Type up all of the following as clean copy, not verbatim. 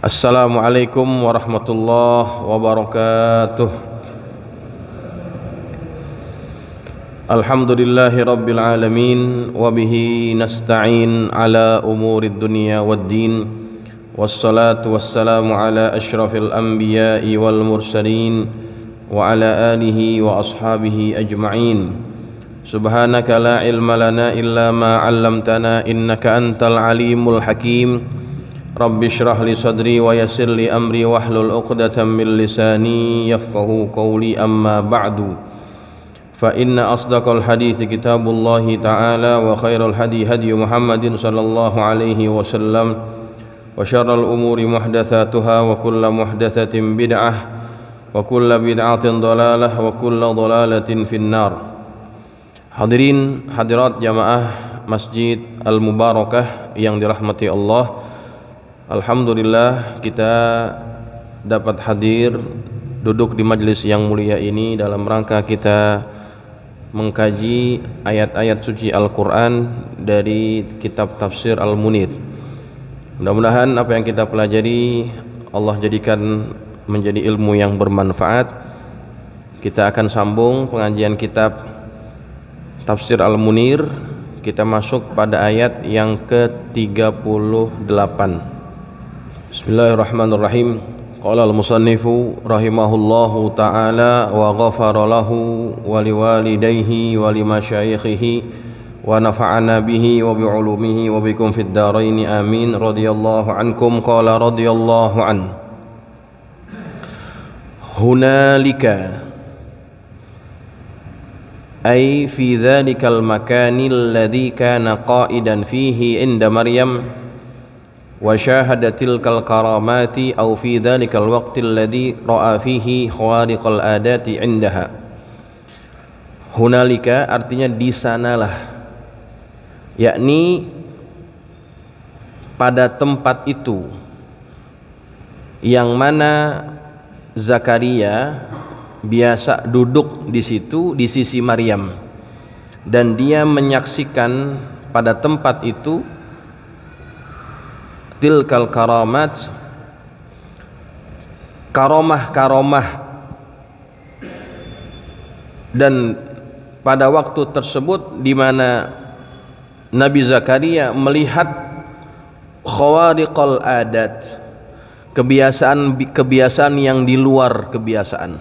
Assalamualaikum warahmatullahi wabarakatuh. Alhamdulillahi rabbil alamin, wabihi nasta'in ala umurid dunya waddin, wassalatu wassalamu ala ashrafil anbiya'i wal mursalin wa ala alihi wa ashabihi ajma'in. Subhanaka la ilma lana illa ma 'allamtana innaka antal alimul hakim. Rabbi shrah li sadri wa yassir li amri wahlul 'uqdatam min lisani yafqahu qawli, amma ba'du. Fa inna asdaqal hadithi kitabullahi ta'ala wa khairal hadi hadi Muhammadin sallallahu alaihi wasallam wa syarral umuri muhdatsatuha wa kullu muhdatsatin bid'ah wa kullu bid'atin dhalalah wa kullu dhalalatin finnar. Hadirin hadirat jamaah Masjid Al-Mubarakah yang dirahmati Allah, alhamdulillah kita dapat hadir duduk di majlis yang mulia ini dalam rangka kita mengkaji ayat-ayat suci Al-Quran dari kitab tafsir Al-Munir. Mudah-mudahan apa yang kita pelajari Allah jadikan menjadi ilmu yang bermanfaat. Kita akan sambung pengajian kitab tafsir Al-Munir. Kita masuk pada ayat yang ke-38. Bismillahirrahmanirrahim. Qala al-musannifu rahimahullahu ta'ala wa ghafara lahu wa liwalidayhi wa limasyayikhihi wa nafa'ana bihi wa bi'ulumihi wa bikum fid daraini amin. Radiyallahu ankum. Qala radiyallahu an. Hunalika ay fi dhalikal makanil ladzi kana qa'idan fihi inda Maryam wa syahada tilkal karamati aw fi dhalikal waqtil ladzi ra'a fihi khawariqal adati indaha. Hunalika artinya di sanalah, yakni pada tempat itu yang mana Zakaria biasa duduk di situ di sisi Maryam, dan dia menyaksikan pada tempat itu tilkal karamat, karomah-karomah, dan pada waktu tersebut di mana Nabi Zakaria melihat khawariqal adat, kebiasaan yang di luar kebiasaan,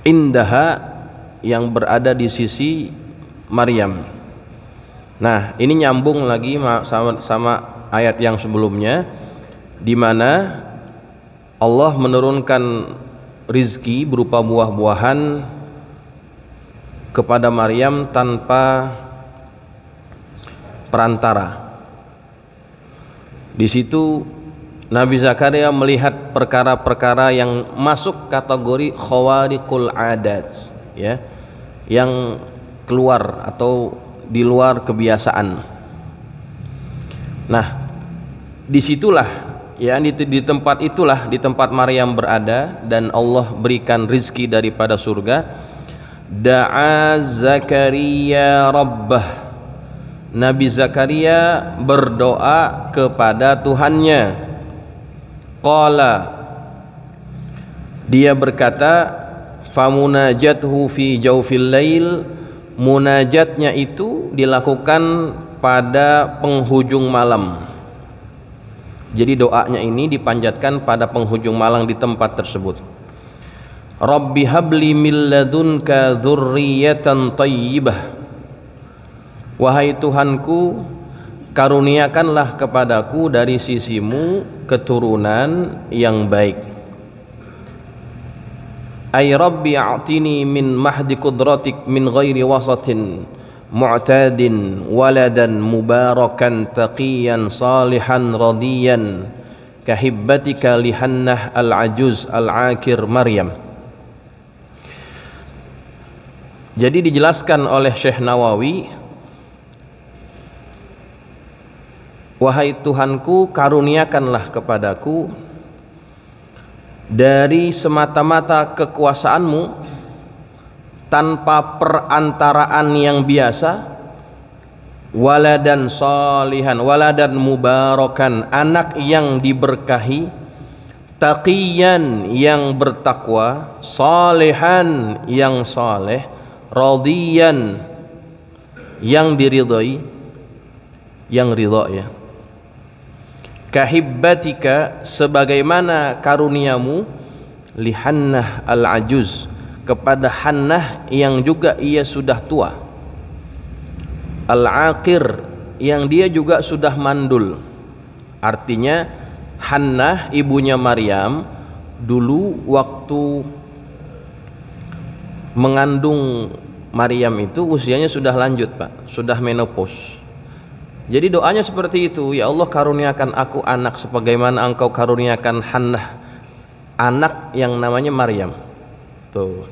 indaha yang berada di sisi Maryam. Nah, ini nyambung lagi sama ayat yang sebelumnya, di mana Allah menurunkan rizki berupa buah-buahan kepada Maryam tanpa perantara. Di situ Nabi Zakaria melihat perkara-perkara yang masuk kategori khawariqul adat, ya, yang keluar atau di luar kebiasaan. Nah, disitulah, ya, di tempat itulah, di tempat Maryam berada dan Allah berikan rizki daripada surga. Da'a Zakaria Rabbah, Nabi Zakaria berdoa kepada Tuhannya. Qala, dia berkata, famunajathu fi jawfil lail, munajatnya itu dilakukan pada penghujung malam. Jadi doanya ini dipanjatkan pada penghujung malam di tempat tersebut. Rabbi habli min ladunka dzurriyyatan thayyibah, wahai Tuhanku, karuniakanlah kepadaku dari sisimu keturunan yang baik. Ay Rabbi a'tini min mahdi qudratik min ghairi wasatin mu'tadin waladan mubarakan taqiyan salihan radiyan kahibbatika lihannah al-ajuz al-akir Maryam. Jadi dijelaskan oleh Syekh Nawawi, wahai Tuhanku, karuniakanlah kepadaku dari semata-mata kekuasaanmu tanpa perantaraan yang biasa, waladan salihan, waladan mubarakan, anak yang diberkahi, taqiyan yang bertakwa, salihan yang saleh, radiyan yang diridhai, yang ridha ya. Kahibbatika sebagaimana karuniamu, li Hannah al-ajuz kepada Hannah yang juga ia sudah tua, al-aqir yang dia juga sudah mandul. Artinya Hannah ibunya Maryam dulu waktu mengandung Maryam itu usianya sudah lanjut Pak, sudah menopause. Jadi doanya seperti itu, ya Allah karuniakan aku anak sebagaimana engkau karuniakan Hannah anak yang namanya Maryam. Tuh.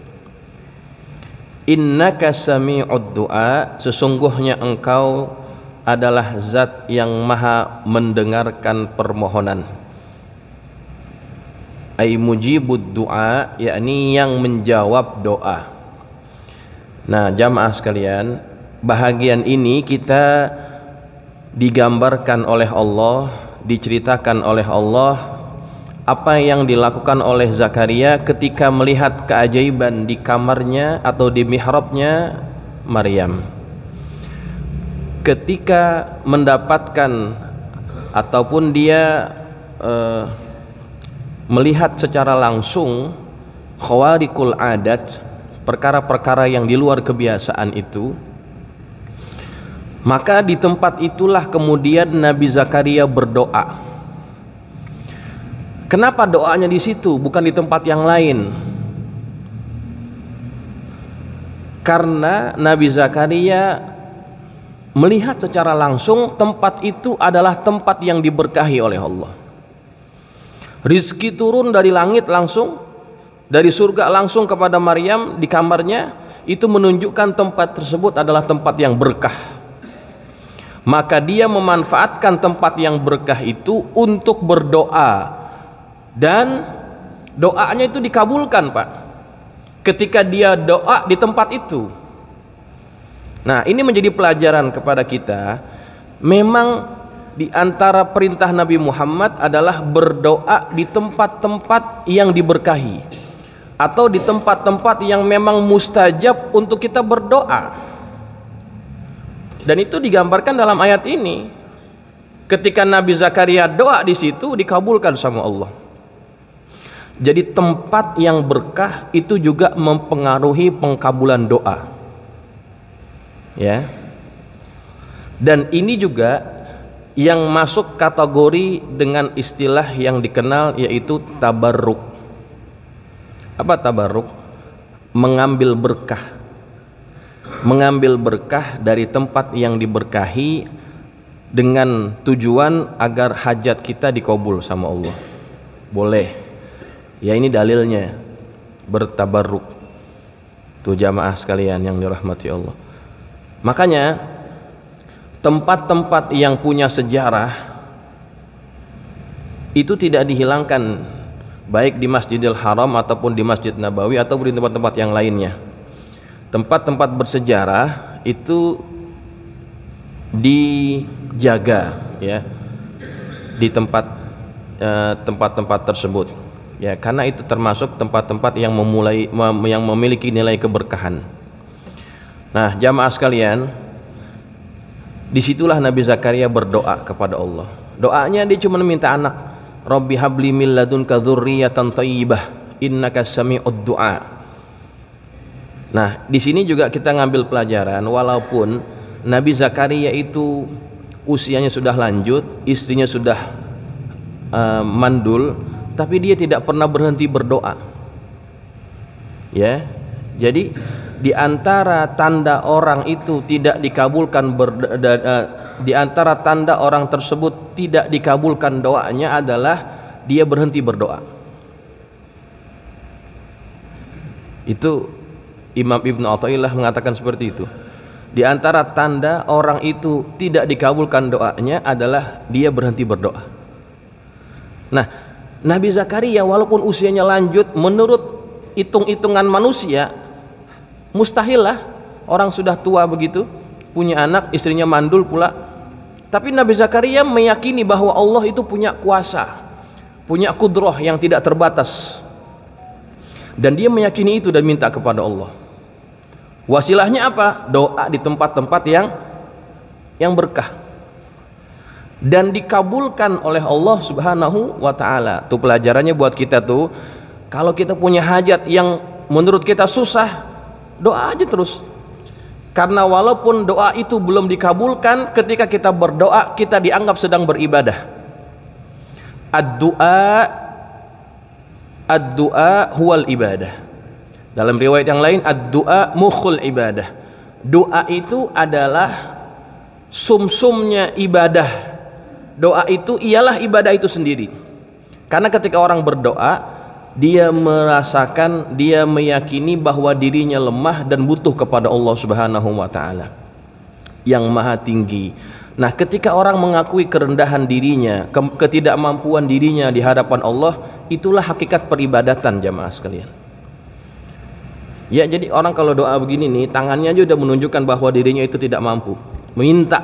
Innaka sami'ud du'a, sesungguhnya engkau adalah zat yang maha mendengarkan permohonan. Ai mujibud du'a, yakni yang menjawab doa. Nah jamaah sekalian, bahagian ini kita digambarkan oleh Allah, diceritakan oleh Allah apa yang dilakukan oleh Zakaria ketika melihat keajaiban di kamarnya atau di mihrabnya Maryam. Ketika mendapatkan ataupun dia melihat secara langsung khawariqul adat, perkara-perkara yang di luar kebiasaan itu, maka di tempat itulah kemudian Nabi Zakaria berdoa. Kenapa doanya di situ bukan di tempat yang lain? Karena Nabi Zakaria melihat secara langsung tempat itu adalah tempat yang diberkahi oleh Allah. Rizki turun dari langit langsung, dari surga langsung kepada Maryam di kamarnya, itu menunjukkan tempat tersebut adalah tempat yang berkah. Maka dia memanfaatkan tempat yang berkah itu untuk berdoa, dan doanya itu dikabulkan Pak ketika dia doa di tempat itu. Nah ini menjadi pelajaran kepada kita. Memang di antara perintah Nabi Muhammad adalah berdoa di tempat-tempat yang diberkahi atau di tempat-tempat yang memang mustajab untuk kita berdoa. Dan itu digambarkan dalam ayat ini. Ketika Nabi Zakaria doa di situ dikabulkan sama Allah. Jadi tempat yang berkah itu juga mempengaruhi pengkabulan doa. Ya. Dan ini juga yang masuk kategori dengan istilah yang dikenal yaitu tabarruk. Apa tabarruk? Mengambil berkah. Mengambil berkah dari tempat yang diberkahi dengan tujuan agar hajat kita dikabul sama Allah. Boleh. Ya ini dalilnya bertabarruk. Tuh jamaah sekalian yang dirahmati Allah. Makanya tempat-tempat yang punya sejarah itu tidak dihilangkan, baik di Masjidil Haram ataupun di Masjid Nabawi ataupun di tempat-tempat yang lainnya. Tempat-tempat bersejarah itu dijaga ya di tempat-tempat tersebut ya, karena itu termasuk tempat-tempat yang memiliki nilai keberkahan. Nah jamaah sekalian, disitulah Nabi Zakaria berdoa kepada Allah. Doanya dia cuma minta anak. Rabbi habli min ladunka dzurriyyatan thayyibah innaka sami'ud du'a. Nah, di sini juga kita ngambil pelajaran, walaupun Nabi Zakaria itu usianya sudah lanjut, istrinya sudah mandul, tapi dia tidak pernah berhenti berdoa. Ya. Jadi di antara tanda orang itu tidak dikabulkan di antara tanda orang tersebut tidak dikabulkan doanya adalah dia berhenti berdoa. Itu Imam Ibnu Athaillah mengatakan seperti itu. Di antara tanda orang itu tidak dikabulkan doanya adalah dia berhenti berdoa. Nah, Nabi Zakaria walaupun usianya lanjut, menurut hitung-hitungan manusia mustahil lah orang sudah tua begitu punya anak, istrinya mandul pula. Tapi Nabi Zakaria meyakini bahwa Allah itu punya kuasa, punya kudrah yang tidak terbatas. Dan dia meyakini itu dan minta kepada Allah. Wasilahnya apa? Doa di tempat-tempat yang berkah. Dan dikabulkan oleh Allah Subhanahu wa taala. Tuh pelajarannya buat kita tuh, kalau kita punya hajat yang menurut kita susah, doa aja terus. Karena walaupun doa itu belum dikabulkan, ketika kita berdoa kita dianggap sedang beribadah. Ad-du'a huwal ibadah. Dalam riwayat yang lain, ad-du'a mukhul ibadah. Doa itu adalah sumsumnya ibadah. Doa itu ialah ibadah itu sendiri. Karena ketika orang berdoa, dia merasakan, dia meyakini bahwa dirinya lemah dan butuh kepada Allah Subhanahu wa taala yang maha tinggi. Nah, ketika orang mengakui kerendahan dirinya, ketidakmampuan dirinya di hadapan Allah, itulah hakikat peribadatan, jamaah sekalian. Ya, jadi orang kalau doa begini nih, tangannya aja udah menunjukkan bahwa dirinya itu tidak mampu. Minta.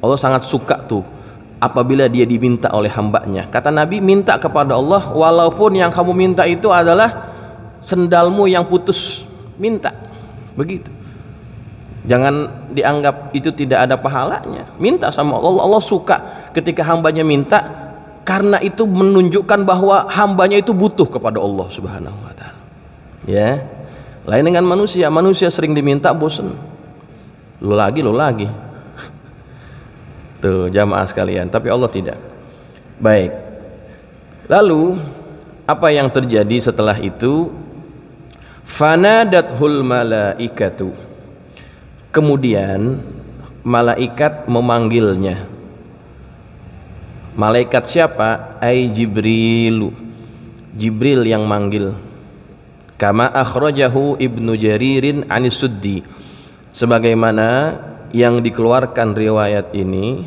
Allah sangat suka tuh apabila dia diminta oleh hambanya. Kata Nabi, minta kepada Allah walaupun yang kamu minta itu adalah sendalmu yang putus. Minta. Begitu. Jangan dianggap itu tidak ada pahalanya. Minta sama Allah. Allah suka ketika hambanya minta, karena itu menunjukkan bahwa hambanya itu butuh kepada Allah Subhanahu wa taala. Ya. Lain dengan manusia. Manusia sering diminta bosan. Lu lagi. Tuh jamaah sekalian, tapi Allah tidak. Baik. Lalu apa yang terjadi setelah itu? Fanadathul malaikatu. Kemudian malaikat memanggilnya. Malaikat siapa? Ai Jibrilu. Jibril yang manggil. Kama akhrajahu Ibnu Jaririn anis Suddi. Sebagaimana yang dikeluarkan riwayat ini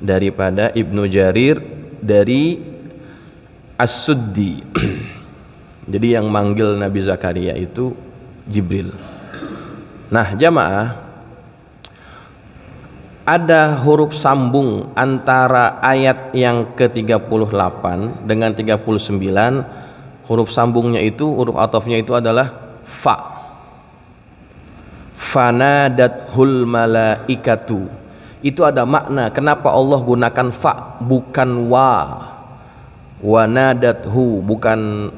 daripada Ibnu Jarir dari As-Suddi. Jadi yang manggil Nabi Zakaria itu Jibril. Nah, jamaah, ada huruf sambung antara ayat yang ke-38 dengan 39. Huruf sambungnya itu, huruf atofnya itu adalah fa. Fanadathul malaikatu. Itu ada makna kenapa Allah gunakan fa bukan wa. Wanadathu bukan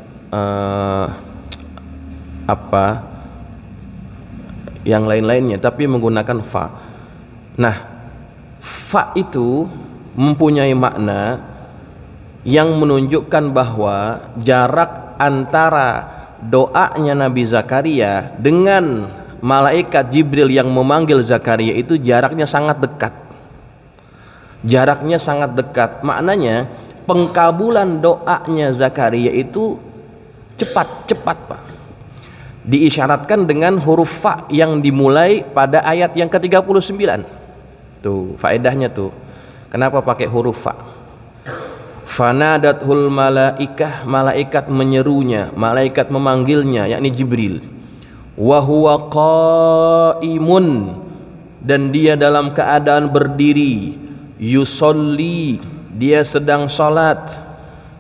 yang lain-lainnya, tapi menggunakan fa. Nah, fa itu mempunyai makna yang menunjukkan bahwa jarak antara doanya Nabi Zakaria dengan malaikat Jibril yang memanggil Zakaria itu jaraknya sangat dekat. Jaraknya sangat dekat. Maknanya pengkabulan doanya Zakaria itu cepat, Pak. Diisyaratkan dengan huruf fa yang dimulai pada ayat yang ke-39. Tuh, faedahnya tuh. Kenapa pakai huruf fa? Fanadathul malaikah, malaikat menyerunya, malaikat memanggilnya, yakni Jibril. Wa huwa qaimun, dan dia dalam keadaan berdiri. Yusolli, dia sedang salat.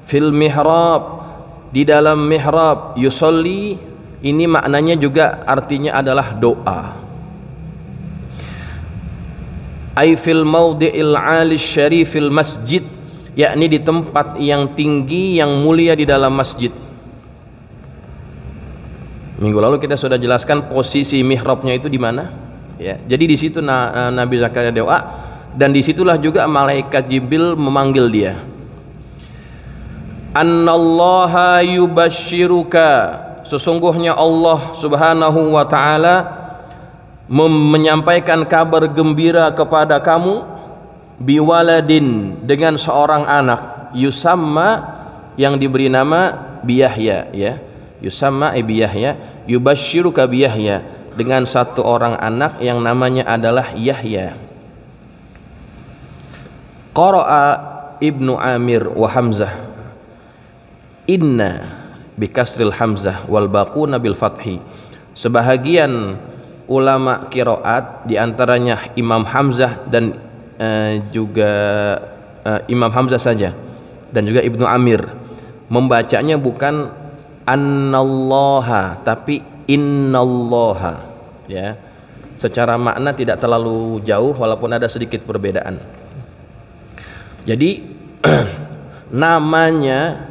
Fil mihrab, di dalam mihrab. Yusolli ini maknanya juga artinya adalah doa. Ai fil maudhi'il 'ali syarifil masjid, yakni di tempat yang tinggi yang mulia di dalam masjid. Minggu lalu kita sudah jelaskan posisi mihrabnya itu di mana. Ya, jadi di situ Nabi Zakaria doa, dan disitulah juga malaikat Jibril memanggil dia. Annallaha yubashshiruka, sesungguhnya Allah Subhanahu wa ta'ala menyampaikan kabar gembira kepada kamu, biwaladin, dengan seorang anak, yusamma, yang diberi nama Biyahya, ya. Yusamma Biyahya, yubashshiruka Biyahya, dengan satu orang anak yang namanya adalah Yahya. Qara'a Ibnu Amir wa Hamzah inna bikasril hamzah wal baquna bil fathi. Sebahagian ulama qiraat di antaranya Imam Hamzah dan juga Imam Hamzah saja dan juga Ibnu Amir membacanya bukan annallaha tapi innallaha, ya. Secara makna tidak terlalu jauh walaupun ada sedikit perbedaan. Jadi namanya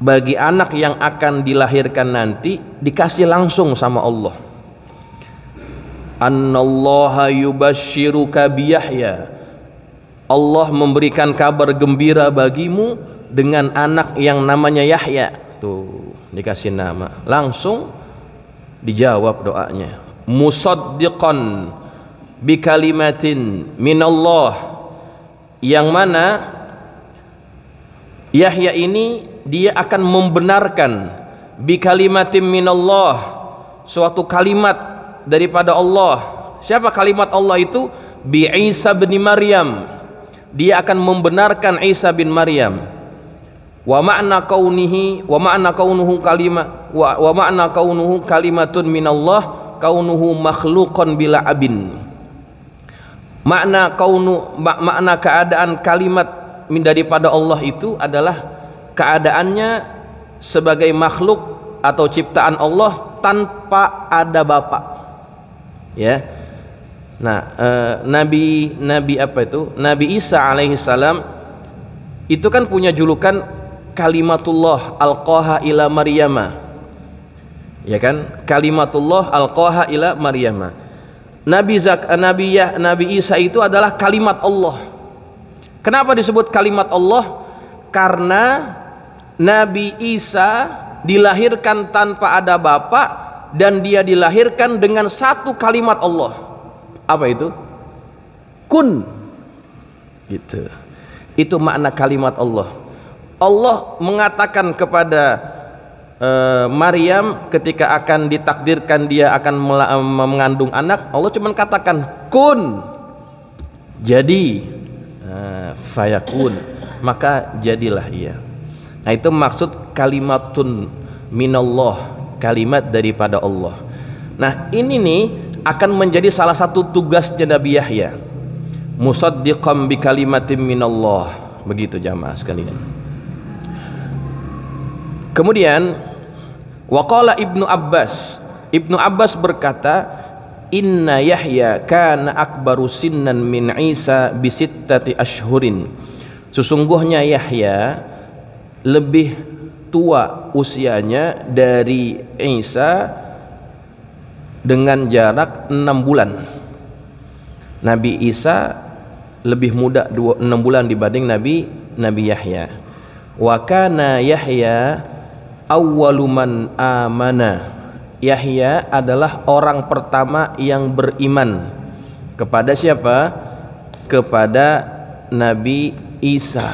bagi anak yang akan dilahirkan nanti dikasih langsung sama Allah. Annallaha yubashshiruka biyahya. Allah memberikan kabar gembira bagimu dengan anak yang namanya Yahya. Tuh, dikasih nama. Langsung dijawab doanya. Musaddiqan bikalimatin minallah. Yang mana Yahya ini dia akan membenarkan bikalimatin minallah, suatu kalimat daripada Allah. Siapa kalimat Allah itu? Bi Isa bin Maryam. Dia akan membenarkan Isa bin Maryam. Wa ma'na kaunuhu kalimatun minallah kaunuhu makhluqan bila abin. Makna keadaan kalimat daripada Allah itu adalah keadaannya sebagai makhluk atau ciptaan Allah tanpa ada bapa, ya. Nah, Nabi Isa alaihissalam itu kan punya julukan kalimatullah alqaha ila Maryama, ya kan? Kalimatullah alqaha ila Maryama. Nabi Isa itu adalah kalimat Allah. Kenapa disebut kalimat Allah? Karena Nabi Isa dilahirkan tanpa ada bapa dan dia dilahirkan dengan satu kalimat Allah. Apa itu? Kun. Gitu. Itu makna kalimat Allah. Allah mengatakan kepada Maryam ketika akan ditakdirkan dia akan mengandung anak, Allah cuma katakan kun, jadi, fayakun, maka jadilah ia. Nah, itu maksud kalimatun minallah, kalimat daripada Allah. Nah, ini nih akan menjadi salah satu tugasnya Nabi Yahya, musaddiqan bi kalimatin minallah. Begitu jamaah sekalian. Kemudian waqala Ibnu Abbas berkata, inna Yahya kana akbaru sinnan min Isa bisittati ashhurin. Sesungguhnya Yahya lebih tua usianya dari Isa dengan jarak 6 bulan. Nabi Isa lebih muda 6 bulan dibanding Nabi Yahya. Wa kana Yahya awwaluman amana. Yahya adalah orang pertama yang beriman kepada siapa? Kepada Nabi Isa.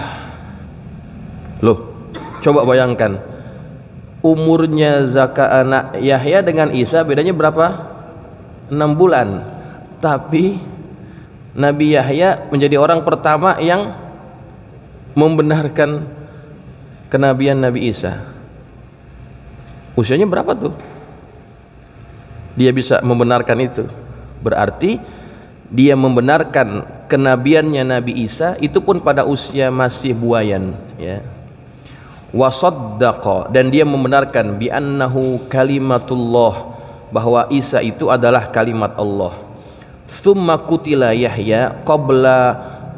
Loh, coba bayangkan umurnya anak Yahya dengan Isa bedanya berapa? 6 bulan. Tapi Nabi Yahya menjadi orang pertama yang membenarkan kenabian Nabi Isa. Usianya berapa tuh? Dia bisa membenarkan itu. Berarti dia membenarkan kenabiannya Nabi Isa itu pun pada usia masih buayan, ya. Wasaddaqa, dan dia membenarkan bi annahu kalimatullah, bahwa Isa itu adalah kalimat Allah. Tsumma qutila Yahya qabla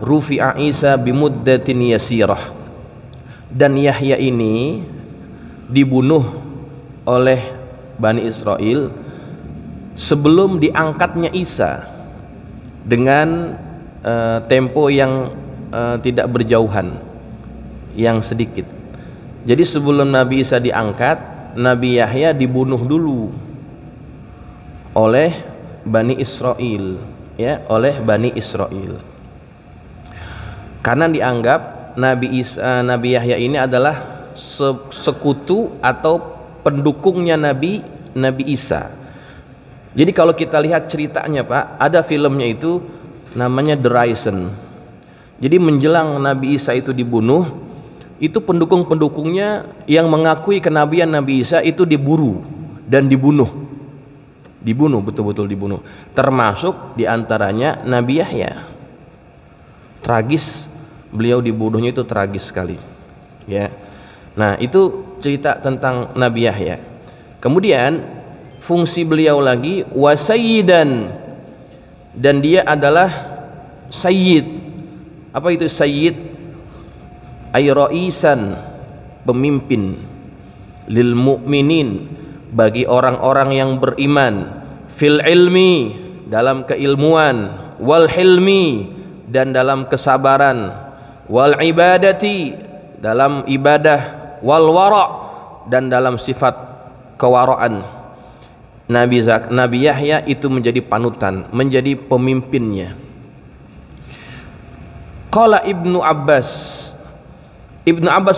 rufi'a Isa bimuddatin yasirah. Dan Yahya ini dibunuh oleh Bani Israel sebelum diangkatnya Isa dengan tempo yang tidak berjauhan, yang sedikit. Jadi sebelum Nabi Isa diangkat, Nabi Yahya dibunuh dulu oleh Bani Israel, ya, oleh Bani Israel. Karena dianggap Nabi Yahya ini adalah sekutu atau pendukungnya Nabi Isa. Jadi kalau kita lihat ceritanya, Pak, ada filmnya itu namanya The Risen. Jadi menjelang Nabi Isa itu dibunuh, itu pendukung-pendukungnya yang mengakui kenabian Nabi Isa itu diburu dan dibunuh. dibunuh, betul-betul dibunuh. Termasuk diantaranya Nabi Yahya. Tragis, beliau dibunuhnya itu tragis sekali. Ya, nah itu cerita tentang Nabi Yahya. Kemudian fungsi beliau lagi wasayyidan, dan dia adalah sayyid. Apa itu sayyid? Ay ra'isan, pemimpin, lil mu'minin, bagi orang-orang yang beriman, fil ilmi, dalam keilmuan, wal hilmi, dan dalam kesabaran, wal ibadati, dalam ibadah, wal wara', dan dalam sifat kewaraan. Nabi Yahya itu menjadi panutan, menjadi pemimpinnya. Qala Ibnu Abbas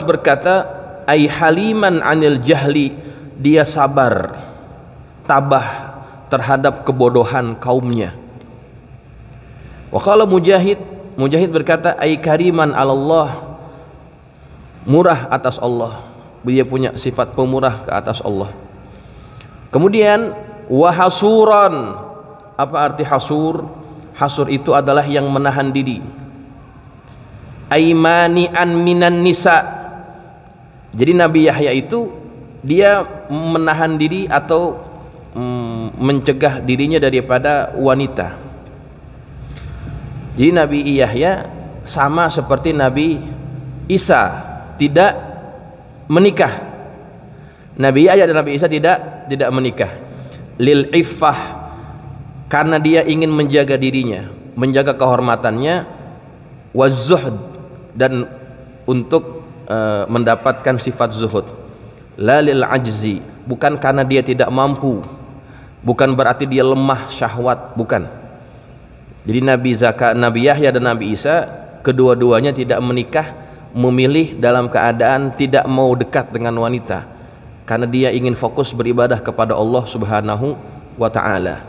berkata, ay haliman anil jahli, dia sabar, tabah terhadap kebodohan kaumnya. Wa qala Mujahid berkata, ay kariman 'alallah, murah atas Allah. Dia punya sifat pemurah ke atas Allah. Kemudian wahasuran, apa arti hasur? Hasur itu adalah yang menahan diri. Aimani'an minan nisa. Jadi Nabi Yahya itu dia menahan diri atau mencegah dirinya daripada wanita. Jadi Nabi Yahya sama seperti Nabi Isa, tidak menikah. Nabi Yahya dan Nabi Isa tidak menikah. Lil iffah, karena dia ingin menjaga dirinya, menjaga kehormatannya, wazuhd, dan untuk mendapatkan sifat zuhud. La lil ajzi, bukan karena dia tidak mampu, bukan berarti dia lemah syahwat, bukan. Jadi Nabi Yahya dan Nabi Isa kedua-duanya tidak menikah, memilih dalam keadaan tidak mau dekat dengan wanita, karena dia ingin fokus beribadah kepada Allah Subhanahu wa taala.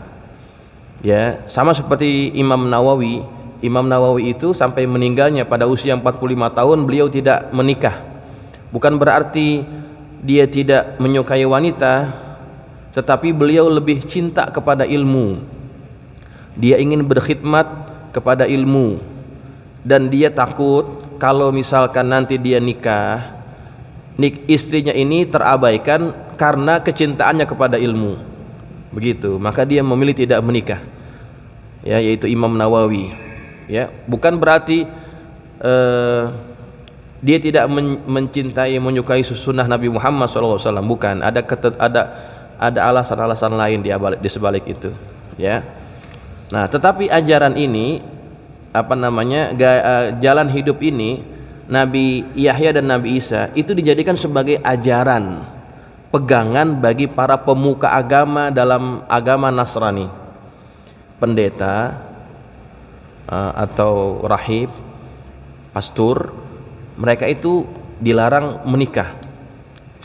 Ya, sama seperti Imam Nawawi itu sampai meninggalnya pada usia 45 tahun beliau tidak menikah. Bukan berarti dia tidak menyukai wanita, tetapi beliau lebih cinta kepada ilmu. Dia ingin berkhidmat kepada ilmu, dan dia takut kalau misalkan nanti dia nikah, istrinya ini terabaikan karena kecintaannya kepada ilmu. Begitu, maka dia memilih tidak menikah. Ya, yaitu Imam Nawawi. Ya, bukan berarti dia tidak mencintai, menyukai sunnah Nabi Muhammad SAW. Bukan, ada alasan-alasan lain di sebalik itu. Ya. Nah, tetapi ajaran ini, jalan hidup ini, Nabi Yahya dan Nabi Isa itu dijadikan sebagai ajaran, pegangan bagi para pemuka agama dalam agama Nasrani. Pendeta atau rahib, pastor, mereka itu dilarang menikah.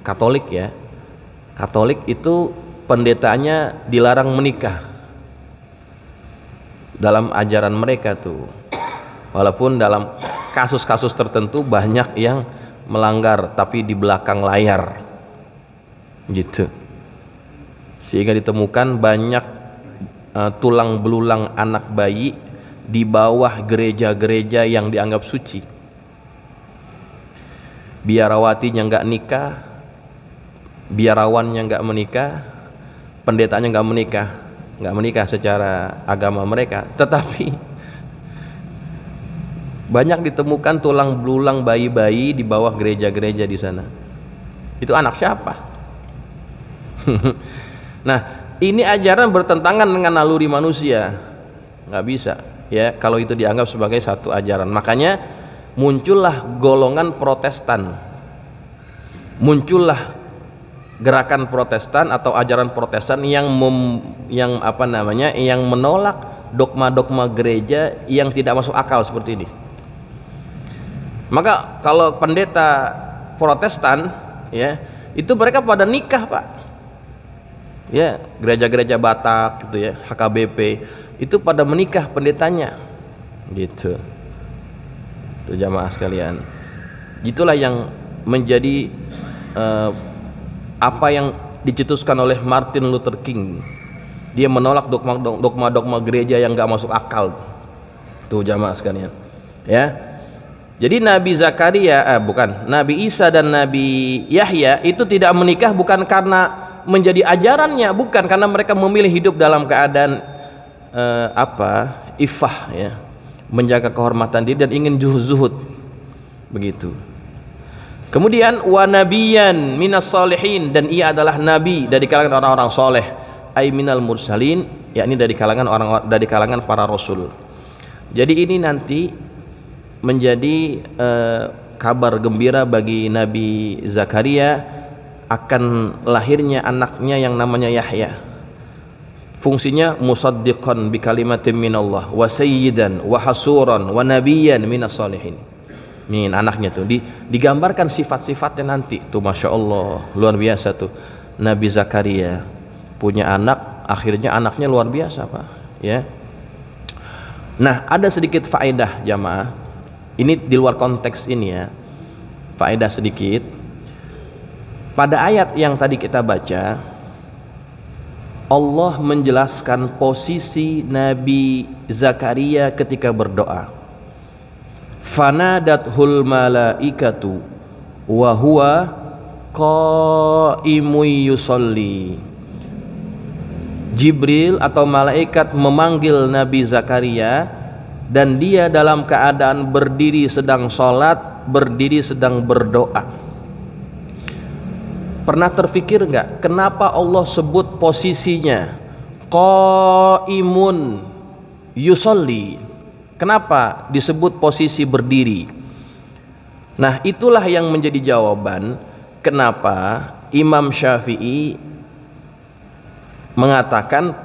Katolik ya, Katolik itu pendetanya dilarang menikah dalam ajaran mereka tuh. Walaupun dalam kasus-kasus tertentu banyak yang melanggar, tapi di belakang layar gitu, sehingga ditemukan banyak tulang belulang anak bayi di bawah gereja-gereja yang dianggap suci. Biarawatinya nggak nikah, biarawannya nggak menikah, pendetanya nggak menikah secara agama mereka, tetapi banyak ditemukan tulang belulang bayi-bayi di bawah gereja-gereja di sana. Itu anak siapa? Nah, ini ajaran bertentangan dengan naluri manusia, nggak bisa ya kalau itu dianggap sebagai satu ajaran. Makanya muncullah golongan Protestan, muncullah gerakan Protestan atau ajaran Protestan yang menolak dogma-dogma gereja yang tidak masuk akal seperti ini. Maka kalau pendeta Protestan ya, itu mereka pada nikah, Pak. Ya, gereja-gereja Batak gitu ya, HKBP, itu pada menikah pendetanya. Gitu. Itu jamaah sekalian. Itulah yang menjadi apa yang dicetuskan oleh Martin Luther King Dia menolak dogma gereja yang gak masuk akal. Tuh jamaah sekalian. Ya. Jadi Nabi Zakaria, Nabi Isa dan Nabi Yahya itu tidak menikah bukan karena menjadi ajarannya, bukan, karena mereka memilih hidup dalam keadaan iffah, ya, menjaga kehormatan diri dan ingin zuhud. Begitu. Kemudian wa nabiyan minas salihin, dan ia adalah nabi dari kalangan orang-orang soleh, ay minal mursalin, yakni dari kalangan para rasul. Jadi ini nanti menjadi kabar gembira bagi Nabi Zakaria akan lahirnya anaknya yang namanya Yahya. Fungsinya musaddiqan bi kalimatin minallah wa sayyidan wa hasuran wa nabiyyan minas salihin. Ini anaknya tuh digambarkan sifat-sifatnya nanti tuh, masya Allah, luar biasa tuh. Nabi Zakaria punya anak, akhirnya anaknya luar biasa, Pak, ya. Nah, ada sedikit faedah jamaah. Ini di luar konteks ini ya. Faedah sedikit. Pada ayat yang tadi kita baca, Allah menjelaskan posisi Nabi Zakaria ketika berdoa. Fanadathul malaikatu wa huwa qaimun yusolli. Jibril atau malaikat memanggil Nabi Zakaria dan dia dalam keadaan berdiri sedang sholat, berdiri sedang berdoa. Pernah terfikir enggak kenapa Allah sebut posisinya qaimun yusolli? Kenapa disebut posisi berdiri? Nah, itulah yang menjadi jawaban kenapa Imam Syafi'i mengatakan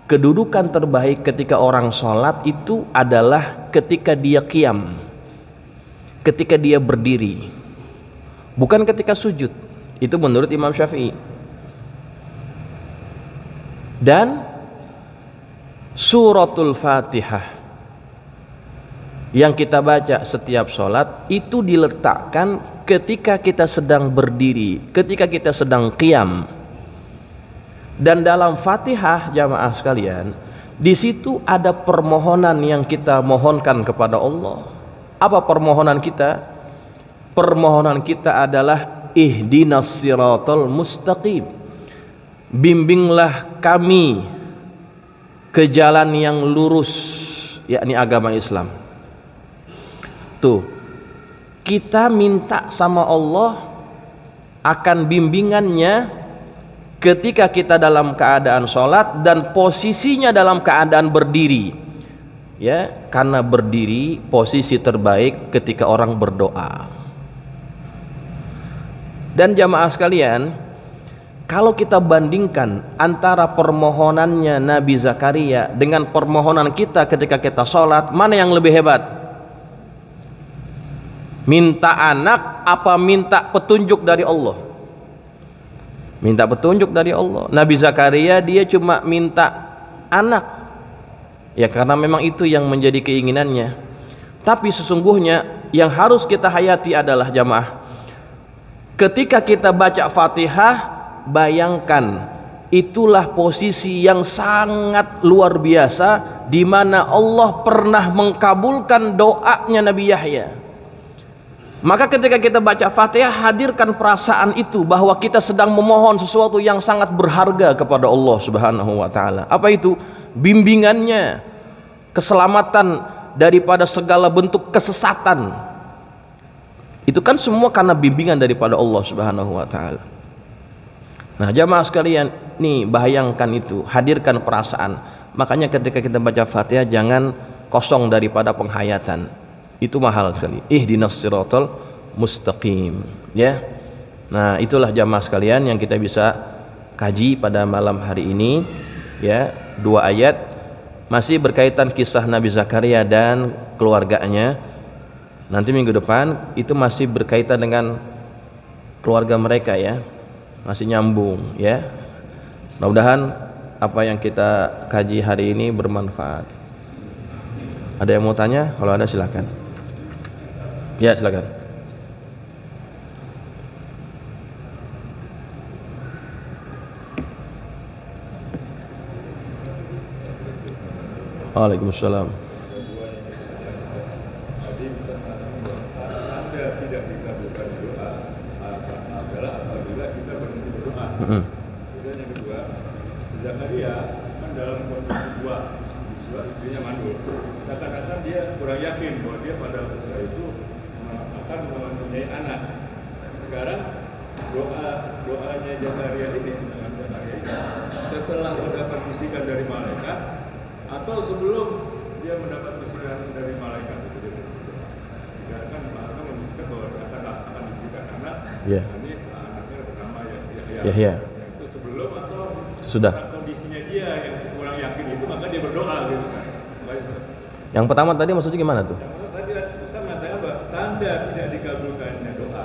kedudukan terbaik ketika orang sholat itu adalah ketika dia qiyam, ketika dia berdiri, bukan ketika sujud. Itu menurut Imam Syafi'i. Dan suratul Fatihah yang kita baca setiap sholat itu diletakkan ketika kita sedang berdiri, ketika kita sedang qiyam. Dan dalam Fatihah jamaah sekalian, di situ ada permohonan yang kita mohonkan kepada Allah. Apa permohonan kita? Permohonan kita adalah ihdinas siratal mustaqim. Bimbinglah kami ke jalan yang lurus, yakni agama Islam. Tuh, kita minta sama Allah akan bimbingannya ketika kita dalam keadaan sholat dan posisinya dalam keadaan berdiri, ya, karena berdiri posisi terbaik ketika orang berdoa. Dan jamaah sekalian, kalau kita bandingkan antara permohonannya Nabi Zakaria dengan permohonan kita ketika kita sholat, mana yang lebih hebat? Minta anak apa minta petunjuk dari Allah? Minta petunjuk dari Allah. Nabi Zakaria dia cuma minta anak, ya, karena memang itu yang menjadi keinginannya. Tapi sesungguhnya yang harus kita hayati adalah jamaah, ketika kita baca Fatihah, bayangkan itulah posisi yang sangat luar biasa di mana Allah pernah mengkabulkan doanya Nabi Yahya. Maka ketika kita baca Fatihah, hadirkan perasaan itu bahwa kita sedang memohon sesuatu yang sangat berharga kepada Allah Subhanahu wa taala. Apa itu? Bimbingannya, keselamatan daripada segala bentuk kesesatan. Itu kan semua karena bimbingan daripada Allah Subhanahu wa taala. Nah, jamaah sekalian, nih bayangkan itu, hadirkan perasaan. Makanya ketika kita baca Fatihah jangan kosong daripada penghayatan. Itu mahal sekali. Ihdinas siratal mustaqim, ya. Nah, itulah jamaah sekalian yang kita bisa kaji pada malam hari ini, ya. 2 ayat masih berkaitan kisah Nabi Zakaria dan keluarganya. Nanti minggu depan itu masih berkaitan dengan keluarga mereka, ya. Masih nyambung, ya. Mudah-mudahan apa yang kita kaji hari ini bermanfaat. Ada yang mau tanya? Kalau ada silakan. Ya, silakan. Waalaikumsalam. Jadi tanda tidak dikabulkan doa adalah apabila kita berhenti berdoa. Kemudian yang kedua, Zakaria kan dalam kondisi dua istrinya mandul. Seakan-akan dia kurang yakin bahwa dia pada usia itu akan mempunyai anak. Sekarang doanya Zakaria ini setelah mendapat bisikan dari malaikat atau sebelum dia mendapat bisikan dari malaikat itu sekarang kan malaikat membisikkan bahwa dia akan diberikan anak. Ini anaknya bernama Yahya. Itu sebelum atau sudah kondisinya dia yang kurang yakin itu maka dia berdoa gitu kan. Yang pertama tadi maksudnya gimana tuh? Yang pertama tadi Ustaz mengatakan bahwa tanda tidak dikabulkannya doa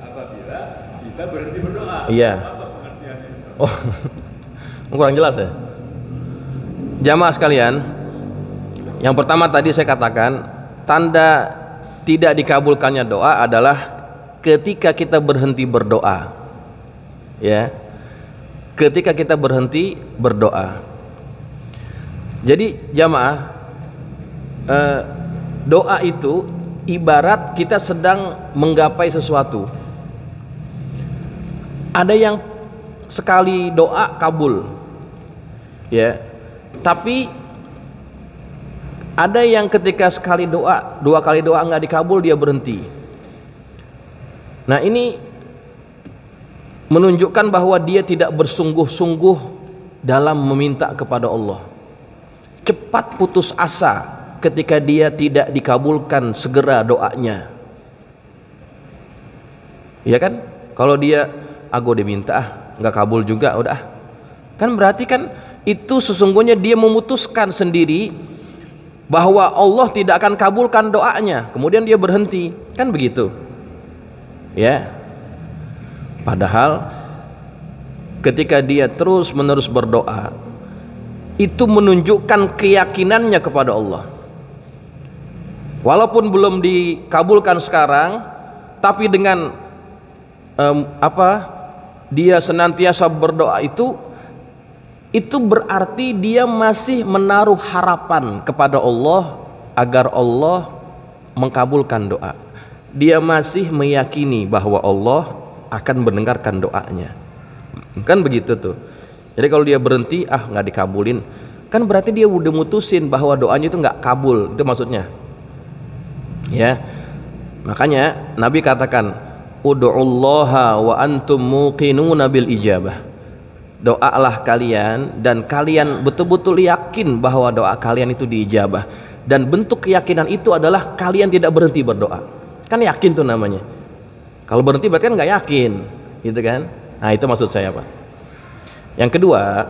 apabila kita berhenti berdoa. Apa pengertiannya? Oh, kurang jelas ya. Jamaah sekalian, yang pertama tadi saya katakan tanda tidak dikabulkannya doa adalah ketika kita berhenti berdoa. Ya. Ketika kita berhenti berdoa. Jadi jamaah, doa itu ibarat kita sedang menggapai sesuatu. Ada yang sekali doa kabul, ya. Tapi ada yang ketika sekali doa, dua kali doa nggak dikabul dia berhenti. Nah ini menunjukkan bahwa dia tidak bersungguh-sungguh dalam meminta kepada Allah. Cepat putus asa ketika dia tidak dikabulkan segera doanya. Ya kan? Kalau dia aku diminta nggak kabul juga udah. Kan berarti kan itu sesungguhnya dia memutuskan sendiri bahwa Allah tidak akan kabulkan doanya. Kemudian dia berhenti. Kan begitu. Ya. Padahal ketika dia terus-menerus berdoa, itu menunjukkan keyakinannya kepada Allah. Walaupun belum dikabulkan sekarang, tapi dengan dia senantiasa berdoa itu berarti dia masih menaruh harapan kepada Allah agar Allah mengkabulkan doa. Dia masih meyakini bahwa Allah akan mendengarkan doanya. Kan begitu tuh. Jadi kalau dia berhenti, nggak dikabulin, kan berarti dia udah mutusin bahwa doanya itu nggak kabul. Itu maksudnya. Ya. Makanya Nabi katakan, ud'ullaha wa antum muqinuna bil ijabah. Doalah kalian dan kalian betul-betul yakin bahwa doa kalian itu diijabah. Dan bentuk keyakinan itu adalah kalian tidak berhenti berdoa. Kan yakin tuh namanya. Kalau berhenti berarti kan nggak yakin, gitu kan? Nah itu maksud saya Pak. Yang kedua,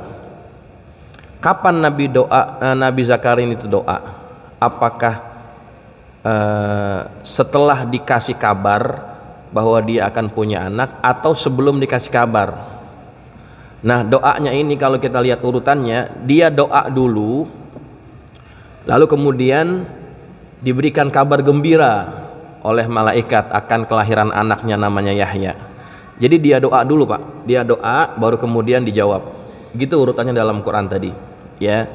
kapan Nabi Zakaria itu doa? Apakah setelah dikasih kabar bahwa dia akan punya anak atau sebelum dikasih kabar? Nah doanya ini kalau kita lihat urutannya, dia doa dulu, lalu kemudian diberikan kabar gembira oleh malaikat akan kelahiran anaknya namanya Yahya. Jadi dia doa dulu Pak, dia doa baru kemudian dijawab. Gitu urutannya dalam Quran tadi. Ya,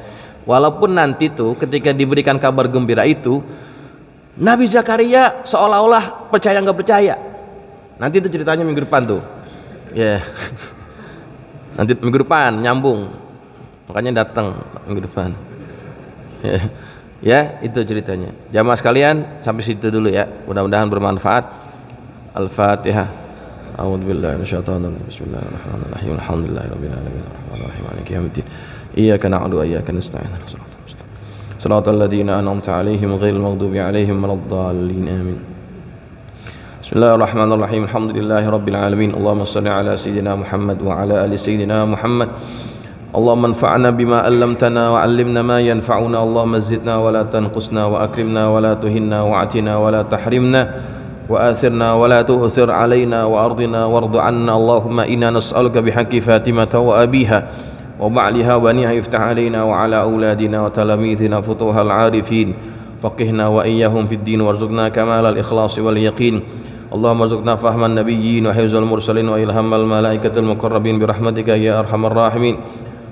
walaupun nanti tuh ketika diberikan kabar gembira itu, Nabi Zakaria seolah-olah percaya nggak percaya. Nanti itu ceritanya minggu depan tuh. Ya. Nanti minggu depan nyambung, makanya datang minggu depan. Ya, itu ceritanya. Jamaah sekalian, sampai situ dulu ya. Mudah-mudahan bermanfaat. Al-Fatihah. A'udzubillahi minasyaitonir rajim. Bismillahirrahmanirrahim. Alhamdulillahirabbil alamin. Arrahmanirrahim. Maliki yaumiddin. Iyyaka na'budu wa iyyaka nasta'in. Shiratal ladzina an'amta 'alaihim ghairil maghdubi 'alaihim waladdallin. Amin. Bismillahirrahmanirrahim. Alhamdulillahirabbil alamin. Allahumma shalli ala sayyidina Muhammad wa ala ali sayyidina Muhammad. Allahumma anfa'na bima 'allamtana wa 'allimna ma yanfa'una. Allahumma zidna wa la tanqusna wa akrimna wa la tuhinna wa atina wa la tahrimna wa athirna wa la tu'thir 'alaina wa ardina warḍ 'anna. Allahumma inna nas'aluka bihaqqi Fatimata wa abiha wa ba'liha wa baniha iftah 'alaina wa 'ala auladina wa talamidina futuhal 'arifin. Faqihna wa iyyahum fid din warzuqna kamalal ikhlas wal yaqin. Allahumma rzuqna fahman nabiyyin wa hifzal mursalin wa ilhamal malaikatil muqarrabin bi rahmatika ya arhamar rahimin.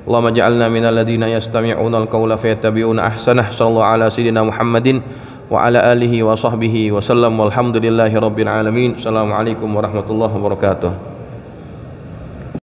Allahumma ja'alna minal ladzina yastami'una al-qawla fayattabi'una ahsanah. Sallallahu ala sayyidina Muhammadin wa ala alihi wa sahbihi wa sallam. Walhamdulillahi rabbil alamin. Assalamualaikum warahmatullahi wabarakatuh.